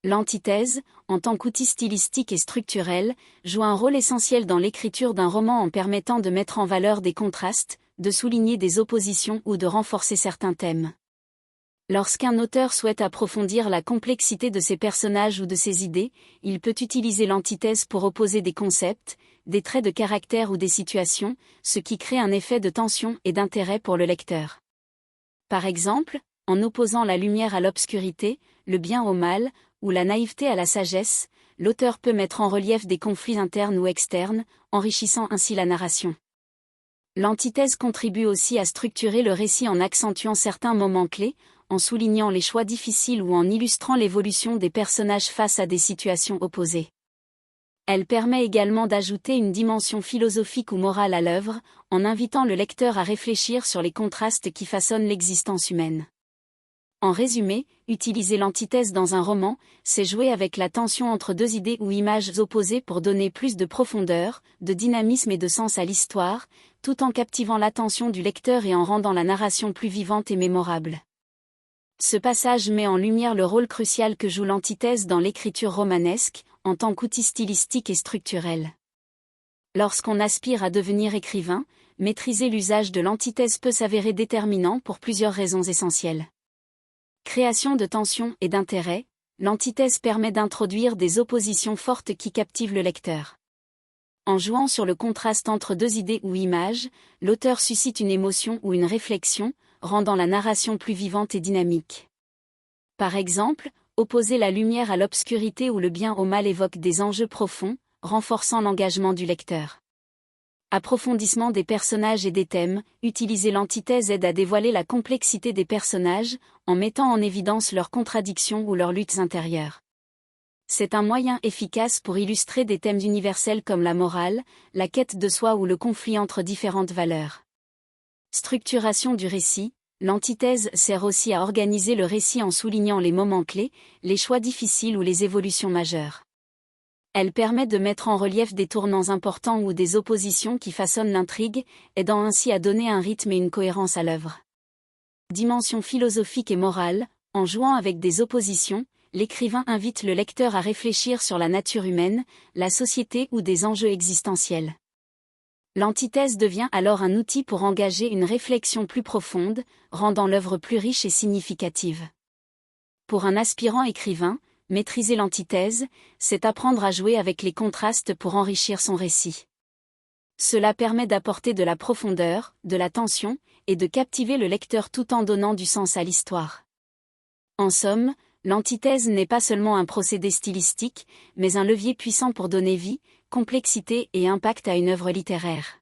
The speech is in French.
L'antithèse, en tant qu'outil stylistique et structurel, joue un rôle essentiel dans l'écriture d'un roman en permettant de mettre en valeur des contrastes, de souligner des oppositions ou de renforcer certains thèmes. Lorsqu'un auteur souhaite approfondir la complexité de ses personnages ou de ses idées, il peut utiliser l'antithèse pour opposer des concepts, des traits de caractère ou des situations, ce qui crée un effet de tension et d'intérêt pour le lecteur. Par exemple, en opposant la lumière à l'obscurité, le bien au mal, ou la naïveté à la sagesse, l'auteur peut mettre en relief des conflits internes ou externes, enrichissant ainsi la narration. L'antithèse contribue aussi à structurer le récit en accentuant certains moments clés, en soulignant les choix difficiles ou en illustrant l'évolution des personnages face à des situations opposées. Elle permet également d'ajouter une dimension philosophique ou morale à l'œuvre, en invitant le lecteur à réfléchir sur les contrastes qui façonnent l'existence humaine. En résumé, utiliser l'antithèse dans un roman, c'est jouer avec la tension entre deux idées ou images opposées pour donner plus de profondeur, de dynamisme et de sens à l'histoire, tout en captivant l'attention du lecteur et en rendant la narration plus vivante et mémorable. Ce passage met en lumière le rôle crucial que joue l'antithèse dans l'écriture romanesque, en tant qu'outil stylistique et structurel. Lorsqu'on aspire à devenir écrivain, maîtriser l'usage de l'antithèse peut s'avérer déterminant pour plusieurs raisons essentielles. Création de tension et d'intérêt, l'antithèse permet d'introduire des oppositions fortes qui captivent le lecteur. En jouant sur le contraste entre deux idées ou images, l'auteur suscite une émotion ou une réflexion, rendant la narration plus vivante et dynamique. Par exemple, opposer la lumière à l'obscurité ou le bien au mal évoque des enjeux profonds, renforçant l'engagement du lecteur. Approfondissement des personnages et des thèmes, utiliser l'antithèse aide à dévoiler la complexité des personnages, en mettant en évidence leurs contradictions ou leurs luttes intérieures. C'est un moyen efficace pour illustrer des thèmes universels comme la morale, la quête de soi ou le conflit entre différentes valeurs. Structuration du récit, l'antithèse sert aussi à organiser le récit en soulignant les moments clés, les choix difficiles ou les évolutions majeures. Elle permet de mettre en relief des tournants importants ou des oppositions qui façonnent l'intrigue, aidant ainsi à donner un rythme et une cohérence à l'œuvre. Dimension philosophique et morale, en jouant avec des oppositions, l'écrivain invite le lecteur à réfléchir sur la nature humaine, la société ou des enjeux existentiels. L'antithèse devient alors un outil pour engager une réflexion plus profonde, rendant l'œuvre plus riche et significative. Pour un aspirant écrivain, maîtriser l'antithèse, c'est apprendre à jouer avec les contrastes pour enrichir son récit. Cela permet d'apporter de la profondeur, de la tension, et de captiver le lecteur tout en donnant du sens à l'histoire. En somme, l'antithèse n'est pas seulement un procédé stylistique, mais un levier puissant pour donner vie, complexité et impact à une œuvre littéraire.